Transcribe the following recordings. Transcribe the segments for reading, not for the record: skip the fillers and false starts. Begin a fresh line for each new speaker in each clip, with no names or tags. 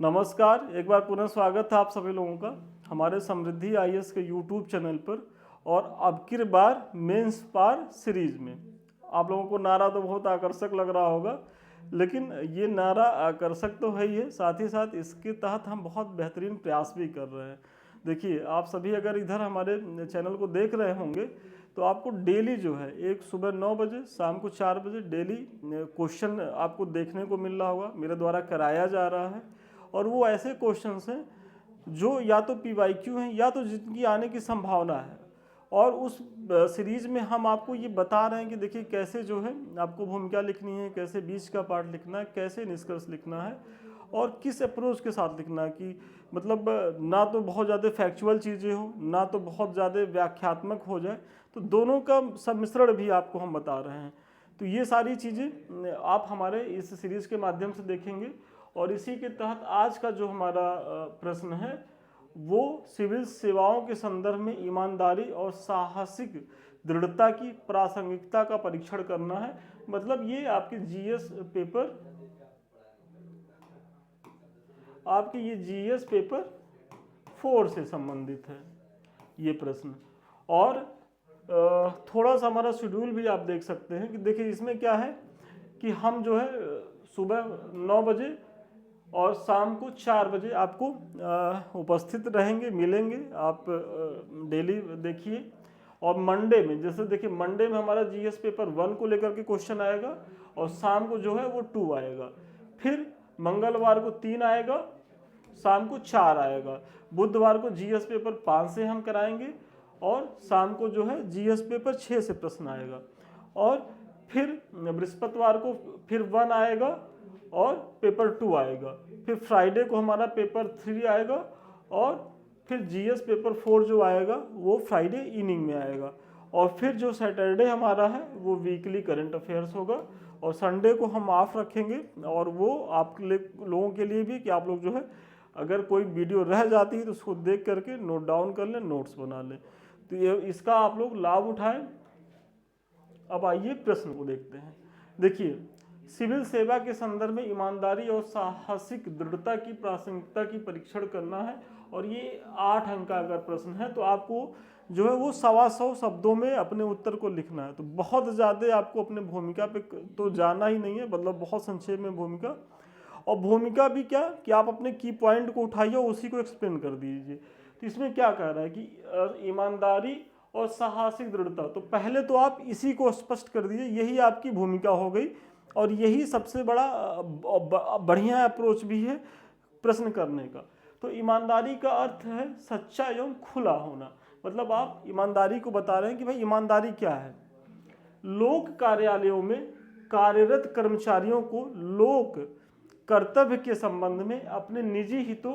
नमस्कार, एक बार पुनः स्वागत है आप सभी लोगों का हमारे समृद्धि आईएएस के यूट्यूब चैनल पर। और अब की बार मेंस पार सीरीज में आप लोगों को नारा तो बहुत आकर्षक लग रहा होगा, लेकिन ये नारा आकर्षक तो है ही है, साथ ही साथ इसके तहत हम बहुत बेहतरीन प्रयास भी कर रहे हैं। देखिए, आप सभी अगर इधर हमारे चैनल को देख रहे होंगे तो आपको डेली जो है एक सुबह 9 बजे शाम को 4 बजे डेली क्वेश्चन आपको देखने को मिल रहा होगा, मेरे द्वारा कराया जा रहा है। और वो ऐसे क्वेश्चंस हैं जो या तो पीवाईक्यू हैं या तो जिनकी आने की संभावना है। और उस सीरीज में हम आपको ये बता रहे हैं कि देखिए कैसे जो है आपको भूमिका लिखनी है, कैसे बीच का पार्ट लिखना है, कैसे निष्कर्ष लिखना है और किस अप्रोच के साथ लिखना है कि मतलब ना तो बहुत ज़्यादा फैक्चुअल चीज़ें हो, ना तो बहुत ज़्यादा व्याख्यात्मक हो जाए, तो दोनों का सम्मिश्रण भी आपको हम बता रहे हैं। तो ये सारी चीज़ें आप हमारे इस सीरीज़ के माध्यम से देखेंगे। और इसी के तहत आज का जो हमारा प्रश्न है वो सिविल सेवाओं के संदर्भ में ईमानदारी और साहसिक दृढ़ता की प्रासंगिकता का परीक्षण करना है। मतलब ये आपके जीएस पेपर, आपके ये जीएस पेपर 4 से संबंधित है ये प्रश्न। और थोड़ा सा हमारा शेड्यूल भी आप देख सकते हैं कि देखिए इसमें क्या है कि हम जो है सुबह 9 बजे और शाम को 4 बजे आपको उपस्थित रहेंगे, मिलेंगे। आप डेली देखिए। और मंडे में जैसे देखिए मंडे में हमारा जीएस पेपर 1 को लेकर के क्वेश्चन आएगा और शाम को जो है वो 2 आएगा। फिर मंगलवार को 3 आएगा, शाम को 4 आएगा। बुधवार को जीएस पेपर 5 से हम कराएंगे और शाम को जो है जीएस पेपर 6 से प्रश्न आएगा। और फिर बृहस्पतिवार को फिर 1 आएगा और पेपर 2 आएगा। फिर फ्राइडे को हमारा पेपर 3 आएगा और फिर जीएस पेपर 4 जो आएगा वो फ्राइडे इवनिंग में आएगा। और फिर जो सैटरडे हमारा है वो वीकली करंट अफेयर्स होगा। और संडे को हम ऑफ रखेंगे और वो आप लोगों के लिए भी कि आप लोग जो है अगर कोई वीडियो रह जाती है तो उसको देख करके नोट डाउन कर लें, नोट्स बना लें। तो ये इसका आप लोग लाभ उठाएं। अब आइए प्रश्न को देखते हैं। देखिए, सिविल सेवा के संदर्भ में ईमानदारी और साहसिक दृढ़ता की प्रासंगिकता की परीक्षण करना है। और ये 8 अंक का अगर प्रश्न है तो आपको जो है वो 125 शब्दों में अपने उत्तर को लिखना है। तो बहुत ज़्यादा आपको अपने भूमिका पे तो जाना ही नहीं है, मतलब बहुत संक्षेप में भूमिका। और भूमिका भी क्या कि आप अपने की पॉइंट को उठाइए और उसी को एक्सप्लेन कर दीजिए। तो इसमें क्या कह रहा है कि ईमानदारी और साहसिक दृढ़ता, तो पहले तो आप इसी को स्पष्ट कर दीजिए, यही आपकी भूमिका हो गई। और यही सबसे बड़ा बढ़िया अप्रोच भी है प्रश्न करने का। तो ईमानदारी का अर्थ है सच्चा एवं खुला होना। मतलब आप ईमानदारी को बता रहे हैं कि भाई ईमानदारी क्या है। लोक कार्यालयों में कार्यरत कर्मचारियों को लोक कर्तव्य के संबंध में अपने निजी हितों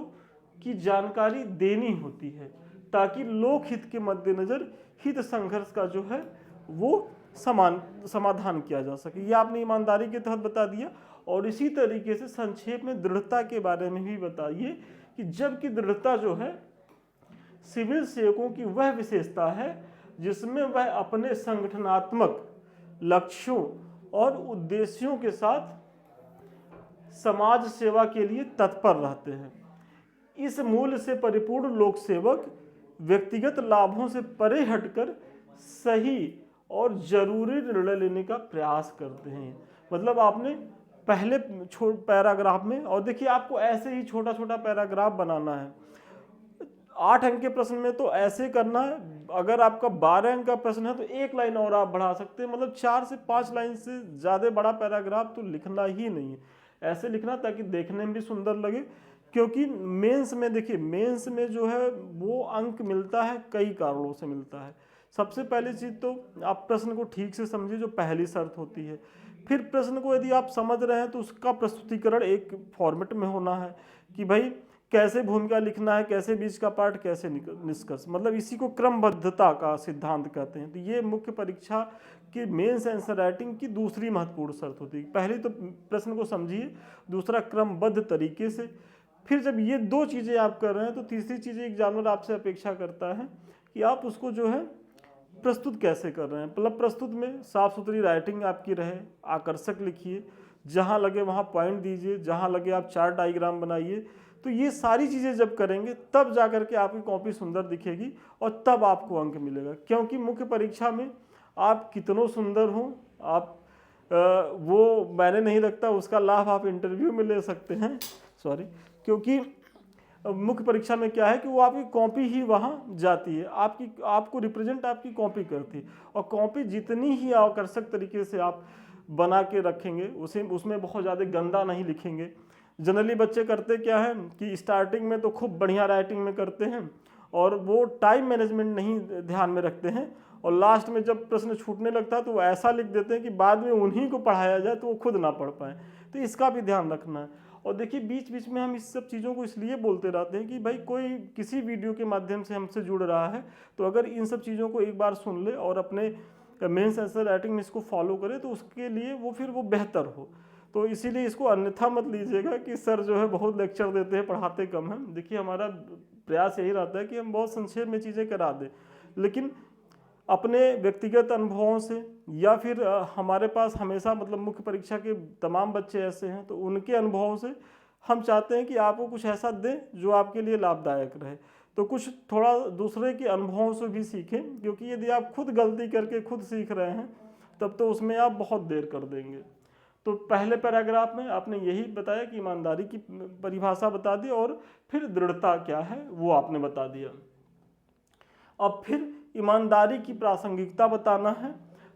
की जानकारी देनी होती है ताकि लोक हित के मद्देनजर हित संघर्ष का जो है वो समाधान किया जा सके। ये आपने ईमानदारी के तहत बता दिया। और इसी तरीके से संक्षेप में दृढ़ता के बारे में भी बताइए कि जबकि दृढ़ता जो है सिविल सेवकों की वह विशेषता है जिसमें वह अपने संगठनात्मक लक्ष्यों और उद्देश्यों के साथ समाज सेवा के लिए तत्पर रहते हैं। इस मूल्य से परिपूर्ण लोक सेवक व्यक्तिगत लाभों से परे हटकर सही और जरूरी निर्णय लेने का प्रयास करते हैं। मतलब आपने पहले पैराग्राफ में, और देखिए आपको ऐसे ही छोटा छोटा पैराग्राफ बनाना है। 8 अंक के प्रश्न में तो ऐसे करना है। अगर आपका 12 अंक का प्रश्न है तो 1 लाइन और आप बढ़ा सकते हैं। मतलब 4 से 5 लाइन से ज़्यादा बड़ा पैराग्राफ तो लिखना ही नहीं है। ऐसे लिखना ताकि देखने में भी सुंदर लगे। क्योंकि मेंस में देखिए, मेंस में जो है वो अंक मिलता है, कई कारणों से मिलता है। सबसे पहली चीज़ तो आप प्रश्न को ठीक से समझिए, जो पहली शर्त होती है। फिर प्रश्न को यदि आप समझ रहे हैं तो उसका प्रस्तुतिकरण एक फॉर्मेट में होना है कि भाई कैसे भूमिका लिखना है, कैसे बीच का पार्ट, कैसे निष्कर्ष। मतलब इसी को क्रमबद्धता का सिद्धांत कहते हैं। तो ये मुख्य परीक्षा की मेंस आंसर राइटिंग की दूसरी महत्वपूर्ण शर्त होती है। पहली तो प्रश्न को समझिए, दूसरा क्रमबद्ध तरीके से। फिर जब ये 2 चीज़ें आप कर रहे हैं तो तीसरी चीज़ एग्जामिनर आपसे अपेक्षा करता है कि आप उसको जो है प्रस्तुत कैसे कर रहे हैं। मतलब प्रस्तुत में साफ सुथरी राइटिंग आपकी रहे, आकर्षक लिखिए, जहाँ लगे वहाँ पॉइंट दीजिए, जहाँ लगे आप चार्ट डायग्राम बनाइए। तो ये सारी चीज़ें जब करेंगे तब जा करके आपकी कॉपी सुंदर दिखेगी और तब आपको अंक मिलेगा। क्योंकि मुख्य परीक्षा में आप कितनों सुंदर हों, आप वो मैंने नहीं लगता उसका लाभ आप इंटरव्यू में ले सकते हैं, सॉरी, क्योंकि मुख्य परीक्षा में क्या है कि वो आपकी कॉपी ही वहाँ जाती है, आपको रिप्रेजेंट आपकी कॉपी करती है। और कॉपी जितनी ही आकर्षक तरीके से आप बना के रखेंगे, उसमें बहुत ज़्यादा गंदा नहीं लिखेंगे। जनरली बच्चे करते क्या है कि स्टार्टिंग में तो खूब बढ़िया राइटिंग में करते हैं और वो टाइम मैनेजमेंट नहीं ध्यान में रखते हैं, और लास्ट में जब प्रश्न छूटने लगता है तो वो ऐसा लिख देते हैं कि बाद में उन्हीं को पढ़ाया जाए तो वो खुद ना पढ़ पाए। तो इसका भी ध्यान रखना है। और देखिए बीच बीच में हम इस सब चीज़ों को इसलिए बोलते रहते हैं कि भाई कोई किसी वीडियो के माध्यम से हमसे जुड़ रहा है तो अगर इन सब चीज़ों को एक बार सुन ले और अपने मेंस आंसर राइटिंग में इसको फॉलो करे तो उसके लिए वो बेहतर हो। तो इसीलिए इसको अन्यथा मत लीजिएगा कि सर जो है बहुत लेक्चर देते हैं, पढ़ाते कम हैं। देखिए हमारा प्रयास यही रहता है कि हम बहुत संक्षेप में चीज़ें करा दें, लेकिन अपने व्यक्तिगत अनुभवों से या फिर हमारे पास हमेशा मतलब मुख्य परीक्षा के तमाम बच्चे ऐसे हैं तो उनके अनुभवों से हम चाहते हैं कि आपको कुछ ऐसा दें जो आपके लिए लाभदायक रहे। तो कुछ थोड़ा दूसरे के अनुभवों से भी सीखें, क्योंकि यदि आप खुद गलती करके खुद सीख रहे हैं तब तो उसमें आप बहुत देर कर देंगे। तो पहले पैराग्राफ में आपने यही बताया कि ईमानदारी की परिभाषा बता दी और फिर दृढ़ता क्या है वो आपने बता दिया। अब फिर ईमानदारी की प्रासंगिकता बताना है।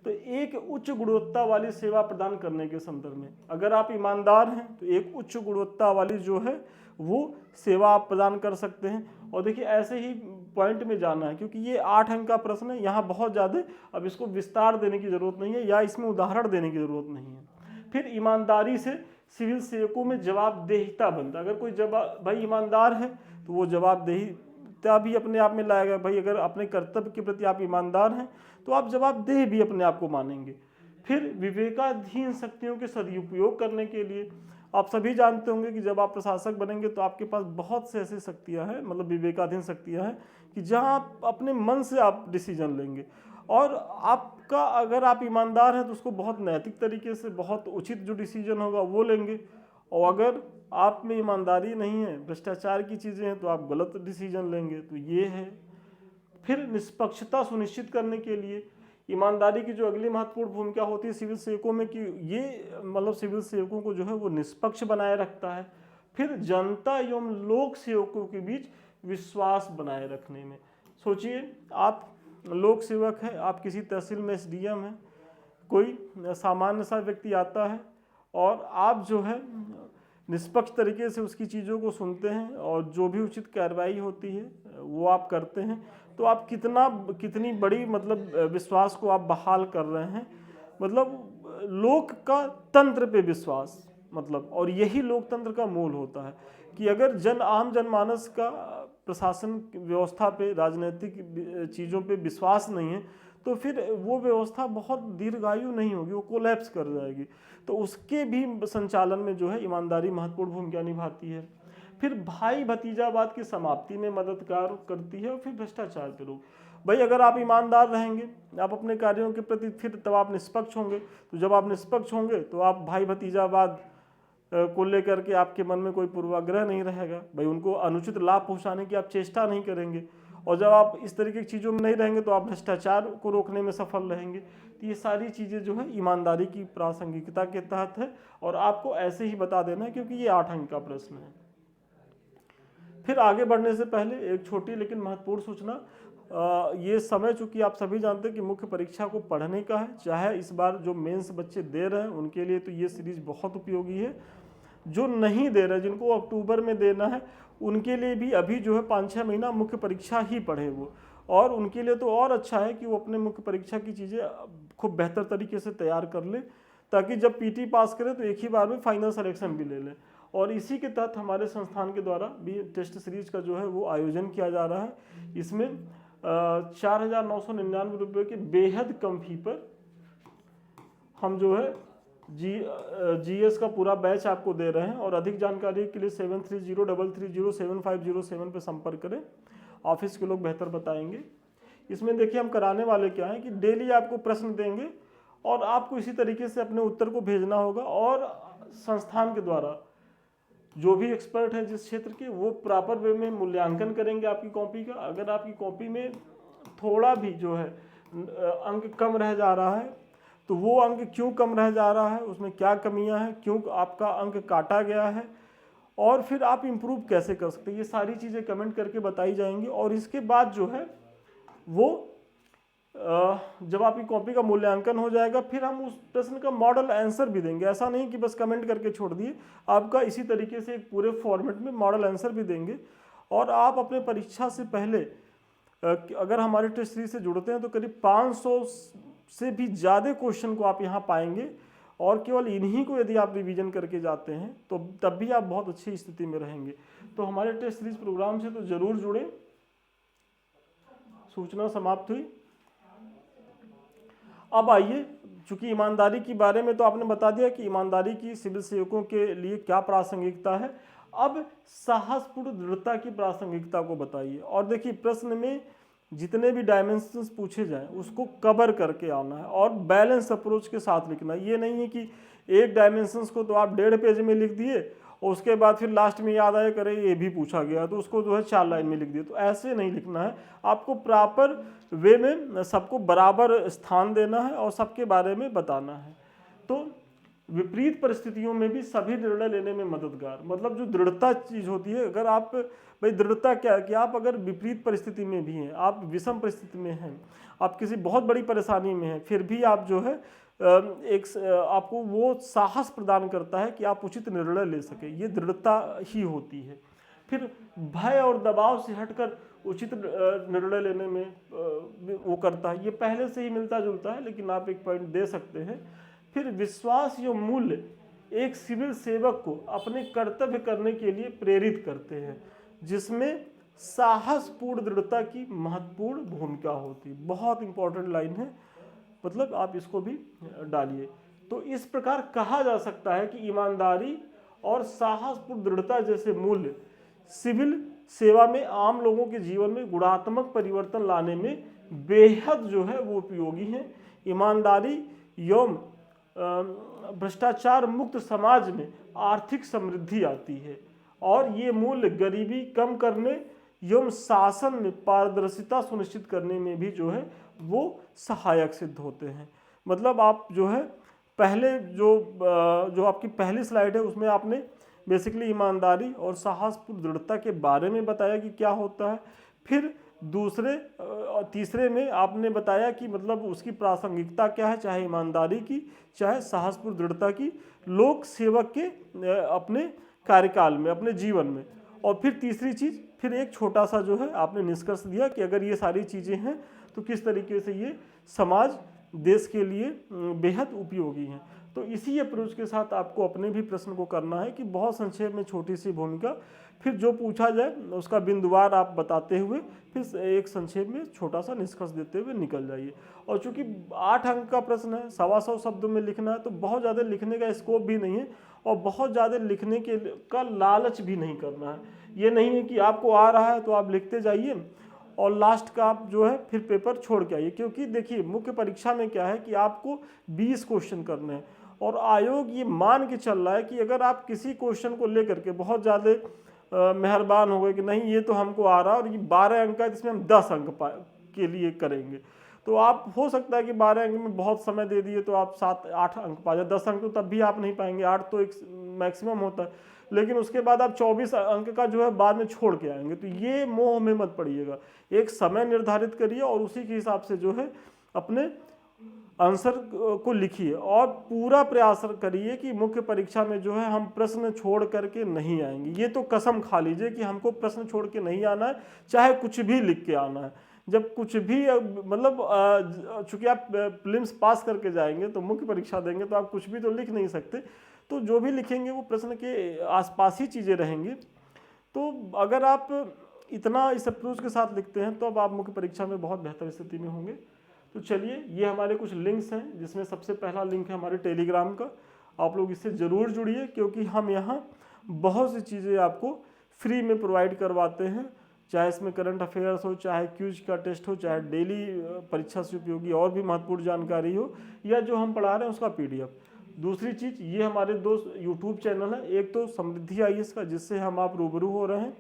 तो एक उच्च गुणवत्ता वाली सेवा प्रदान करने के संदर्भ में अगर आप ईमानदार हैं तो एक उच्च गुणवत्ता वाली जो है वो सेवा आप प्रदान कर सकते हैं। और देखिए ऐसे ही पॉइंट में जाना है, क्योंकि ये 8 अंक का प्रश्न है, यहाँ बहुत ज़्यादा अब इसको विस्तार देने की ज़रूरत नहीं है या इसमें उदाहरण देने की ज़रूरत नहीं है। फिर ईमानदारी से सिविल सेवकों में जवाबदेहिता बनता है। अगर कोई भाई ईमानदार है तो वो जवाबदेहिता भी अपने आप में लाएगा। भाई अगर अपने कर्तव्य के प्रति आप ईमानदार हैं तो आप जवाबदेह भी अपने आप को मानेंगे। फिर विवेकाधीन शक्तियों के सदुपयोग करने के लिए आप सभी जानते होंगे कि जब आप प्रशासक बनेंगे तो आपके पास बहुत से ऐसी शक्तियां हैं, मतलब विवेकाधीन शक्तियां हैं कि जहां आप अपने मन से आप डिसीजन लेंगे। और आपका अगर आप ईमानदार हैं तो उसको बहुत नैतिक तरीके से बहुत उचित जो डिसीजन होगा वो लेंगे। और अगर आप में ईमानदारी नहीं है, भ्रष्टाचार की चीज़ें हैं, तो आप गलत डिसीजन लेंगे। तो ये है। फिर निष्पक्षता सुनिश्चित करने के लिए ईमानदारी की जो अगली महत्वपूर्ण भूमिका होती है सिविल सेवकों में कि ये मतलब सिविल सेवकों को जो है वो निष्पक्ष बनाए रखता है। फिर जनता एवं लोक सेवकों के बीच विश्वास बनाए रखने में। सोचिए आप लोक सेवक हैं, आप किसी तहसील में एसडीएम हैं, कोई सामान्य सा व्यक्ति आता है और आप जो है निष्पक्ष तरीके से उसकी चीज़ों को सुनते हैं और जो भी उचित कार्रवाई होती है वो आप करते हैं। तो आप कितनी बड़ी मतलब विश्वास को आप बहाल कर रहे हैं, मतलब लोक का तंत्र पे विश्वास, मतलब। और यही लोकतंत्र का मूल होता है कि अगर आम जनमानस का प्रशासन व्यवस्था पे, राजनीतिक चीज़ों पे विश्वास नहीं है तो फिर वो व्यवस्था बहुत दीर्घायु नहीं होगी, वो कोलैप्स कर जाएगी। तो उसके भी संचालन में जो है ईमानदारी महत्वपूर्ण भूमिका निभाती है। फिर भाई भतीजावाद की समाप्ति में मददगार करती है। और फिर भ्रष्टाचार पे रोक। भाई अगर आप ईमानदार रहेंगे आप अपने कार्यों के प्रति, फिर तब आप निष्पक्ष होंगे। तो जब आप निष्पक्ष होंगे तो आप भाई भतीजावाद को लेकर के आपके मन में कोई पूर्वाग्रह नहीं रहेगा। भाई उनको अनुचित लाभ पहुंचाने की आप चेष्टा नहीं करेंगे। और जब आप इस तरीके की चीज़ों में नहीं रहेंगे तो आप भ्रष्टाचार को रोकने में सफल रहेंगे। तो ये सारी चीज़ें जो है ईमानदारी की प्रासंगिकता के तहत है और आपको ऐसे ही बता देना है क्योंकि ये 8 अंक का प्रश्न है। फिर आगे बढ़ने से पहले एक छोटी लेकिन महत्वपूर्ण सूचना, ये समय चूंकि आप सभी जानते हैं कि मुख्य परीक्षा को पढ़ने का है, चाहे इस बार जो मेंस बच्चे दे रहे हैं उनके लिए तो ये सीरीज बहुत उपयोगी है। जो नहीं दे रहे, जिनको अक्टूबर में देना है, उनके लिए भी अभी जो है 5-6 महीना मुख्य परीक्षा ही पढ़े वो। और उनके लिए तो और अच्छा है कि वो अपने मुख्य परीक्षा की चीज़ें खूब बेहतर तरीके से तैयार कर ले, ताकि जब पीटी पास करे तो एक ही बार में फाइनल सिलेक्शन भी ले लें। और इसी के तहत हमारे संस्थान के द्वारा भी टेस्ट सीरीज का जो है वो आयोजन किया जा रहा है। इसमें 4,999 रुपये के बेहद कम फी पर हम जो है जीएस का पूरा बैच आपको दे रहे हैं। और अधिक जानकारी के लिए 7303307507 पर संपर्क करें। ऑफिस के लोग बेहतर बताएंगे। इसमें देखिए हम कराने वाले क्या हैं कि डेली आपको प्रश्न देंगे और आपको इसी तरीके से अपने उत्तर को भेजना होगा। और संस्थान के द्वारा जो भी एक्सपर्ट है जिस क्षेत्र के, वो प्रॉपर वे में मूल्यांकन करेंगे आपकी कॉपी का। अगर आपकी कॉपी में थोड़ा भी जो है अंक कम रह जा रहा है तो वो अंक क्यों कम रह जा रहा है, उसमें क्या कमियां हैं, क्यों आपका अंक काटा गया है, और फिर आप इम्प्रूव कैसे कर सकते हैं, ये सारी चीज़ें कमेंट करके बताई जाएंगी। और इसके बाद जो है वो जब आपकी कॉपी का मूल्यांकन हो जाएगा फिर हम उस प्रश्न का मॉडल आंसर भी देंगे। ऐसा नहीं कि बस कमेंट करके छोड़ दिए, आपका इसी तरीके से एक पूरे फॉर्मेट में मॉडल आंसर भी देंगे। और आप अपने परीक्षा से पहले अगर हमारे टेस्ट सीरीज से जुड़ते हैं तो करीब 500 से भी ज़्यादा क्वेश्चन को आप यहाँ पाएंगे, और केवल इन्हीं को यदि आप रिवीजन करके जाते हैं तो तब भी आप बहुत अच्छी स्थिति में रहेंगे। तो हमारे टेस्ट सीरीज प्रोग्राम से तो जरूर जुड़े। सूचना समाप्त हुई। अब आइए, चूंकि ईमानदारी के बारे में तो आपने बता दिया कि ईमानदारी की सिविल सेवकों के लिए क्या प्रासंगिकता है, अब साहसपूर्ण दृढ़ता की प्रासंगिकता को बताइए। और देखिए प्रश्न में जितने भी डायमेंशंस पूछे जाएं उसको कवर करके आना है और बैलेंस अप्रोच के साथ लिखना है। ये नहीं है कि एक डायमेंशंस को तो आप 1.5 पेज में लिख दिए और उसके बाद फिर लास्ट में याद आया करे ये भी पूछा गया तो उसको जो है 4 लाइन में लिख दिया। तो ऐसे नहीं लिखना है, आपको प्रॉपर वे में सबको बराबर स्थान देना है और सबके बारे में बताना है। तो विपरीत परिस्थितियों में भी सभी निर्णय लेने में मददगार, मतलब जो दृढ़ता चीज होती है, अगर आप भाई दृढ़ता क्या है कि आप अगर विपरीत परिस्थिति में भी हैं, आप विषम परिस्थिति में हैं, आप किसी बहुत बड़ी परेशानी में हैं, फिर भी आप जो है आपको वो साहस प्रदान करता है कि आप उचित निर्णय ले सके, ये दृढ़ता ही होती है। फिर भय और दबाव से हटकर उचित निर्णय लेने में वो करता है, ये पहले से ही मिलता जुलता है लेकिन आप एक पॉइंट दे सकते हैं। फिर विश्वास या मूल्य एक सिविल सेवक को अपने कर्तव्य करने के लिए प्रेरित करते हैं, जिसमें साहसपूर्ण दृढ़ता की महत्वपूर्ण भूमिका होती है। बहुत इंपॉर्टेंट लाइन है, मतलब आप इसको भी डालिए। तो इस प्रकार कहा जा सकता है कि ईमानदारी और साहसपूर्ण दृढ़ता जैसे मूल्य सिविल सेवा में आम लोगों के जीवन में गुणात्मक परिवर्तन लाने में बेहद जो है वो उपयोगी हैं। ईमानदारी एवं भ्रष्टाचार मुक्त समाज में आर्थिक समृद्धि आती है और ये मूल्य गरीबी कम करने एवं शासन में पारदर्शिता सुनिश्चित करने में भी जो है वो सहायक सिद्ध होते हैं। मतलब आप जो है पहले जो आपकी पहली स्लाइड है उसमें आपने बेसिकली ईमानदारी और साहसपूर्ण दृढ़ता के बारे में बताया कि क्या होता है। फिर तीसरे में आपने बताया कि मतलब उसकी प्रासंगिकता क्या है, चाहे ईमानदारी की चाहे साहसपूर्ण दृढ़ता की, लोक सेवक के अपने कार्यकाल में, अपने जीवन में। और फिर तीसरी चीज, फिर एक छोटा सा जो है आपने निष्कर्ष दिया कि अगर ये सारी चीजें हैं तो किस तरीके से ये समाज देश के लिए बेहद उपयोगी हैं। तो इसी अप्रोच के साथ आपको अपने भी प्रश्न को करना है कि बहुत संक्षेप में छोटी सी भूमिका, फिर जो पूछा जाए उसका बिंदुवार आप बताते हुए फिर एक संक्षेप में छोटा सा निष्कर्ष देते हुए निकल जाइए। और चूंकि 8 अंक का प्रश्न है, 125 शब्दों में लिखना है, तो बहुत ज़्यादा लिखने का स्कोप भी नहीं है और बहुत ज़्यादा लिखने का लालच भी नहीं करना है। ये नहीं है कि आपको आ रहा है तो आप लिखते जाइए और लास्ट का आप जो है फिर पेपर छोड़ के आइए। क्योंकि देखिए मुख्य परीक्षा में क्या है कि आपको 20 क्वेश्चन करने हैं और आयोग ये मान के चल रहा है कि अगर आप किसी क्वेश्चन को लेकर के बहुत ज़्यादा मेहरबान हो गए कि नहीं ये तो हमको आ रहा है और ये 12 अंक का है, इसमें हम 10 अंक के लिए करेंगे, तो आप हो सकता है कि 12 अंक में बहुत समय दे दिए तो आप 7-8 अंक पा जाए। 10 अंक तो तब भी आप नहीं पाएंगे, 8 तो एक मैक्सिमम होता है, लेकिन उसके बाद आप 24 अंक का जो है बाद में छोड़ के आएंगे। तो ये मोह में मत पड़िएगा, एक समय निर्धारित करिए और उसी के हिसाब से जो है अपने आंसर को लिखिए और पूरा प्रयास करिए कि मुख्य परीक्षा में जो है हम प्रश्न छोड़ करके नहीं आएंगे। ये तो कसम खा लीजिए कि हमको प्रश्न छोड़ के नहीं आना है, चाहे कुछ भी लिख के आना है। जब कुछ भी मतलब चूंकि आप प्रीलिम्स पास करके जाएंगे तो मुख्य परीक्षा देंगे तो आप कुछ भी तो लिख नहीं सकते, तो जो भी लिखेंगे वो प्रश्न के आसपास ही चीज़ें रहेंगी। तो अगर आप इतना इस अप्रोच के साथ लिखते हैं तो अब आप मुख्य परीक्षा में बहुत बेहतर स्थिति में होंगे। तो चलिए, ये हमारे कुछ लिंक्स हैं, जिसमें सबसे पहला लिंक है हमारे टेलीग्राम का। आप लोग इससे ज़रूर जुड़िए क्योंकि हम यहाँ बहुत सी चीज़ें आपको फ्री में प्रोवाइड करवाते हैं, चाहे इसमें करंट अफेयर्स हो, चाहे क्यूज का टेस्ट हो, चाहे डेली परीक्षा से उपयोगी और भी महत्वपूर्ण जानकारी हो, या जो हम पढ़ा रहे हैं उसका PDF। दूसरी चीज़, ये हमारे दो यूट्यूब चैनल है, एक तो समृद्धि IAS का जिससे हम आप रूबरू हो रहे हैं,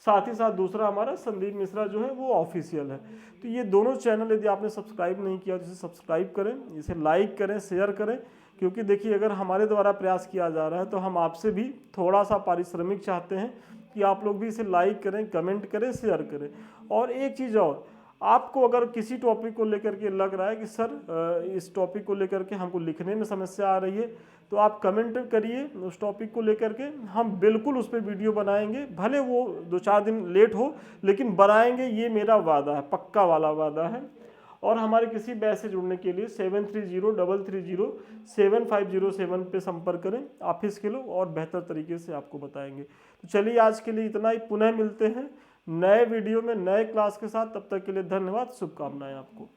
साथ ही साथ दूसरा हमारा संदीप मिश्रा जो है वो ऑफिशियल है। तो ये दोनों चैनल यदि आपने सब्सक्राइब नहीं किया तो इसे सब्सक्राइब करें, इसे लाइक करें, शेयर करें, क्योंकि देखिए अगर हमारे द्वारा प्रयास किया जा रहा है तो हम आपसे भी थोड़ा सा पारिश्रमिक चाहते हैं कि आप लोग भी इसे लाइक करें, कमेंट करें, शेयर करें। और एक चीज़ और, आपको अगर किसी टॉपिक को लेकर के लग रहा है कि सर इस टॉपिक को लेकर के हमको लिखने में समस्या आ रही है, तो आप कमेंट करिए उस टॉपिक को लेकर के, हम बिल्कुल उस पर वीडियो बनाएंगे, भले वो 2-4 दिन लेट हो लेकिन बनाएंगे, ये मेरा वादा है, पक्का वाला वादा है। और हमारे किसी बैच से जुड़ने के लिए 7303307507 पे संपर्क करें, ऑफिस के लोग और बेहतर तरीके से आपको बताएंगे। तो चलिए आज के लिए इतना ही, पुनः मिलते हैं नए वीडियो में नए क्लास के साथ, तब तक के लिए धन्यवाद, शुभकामनाएं आपको।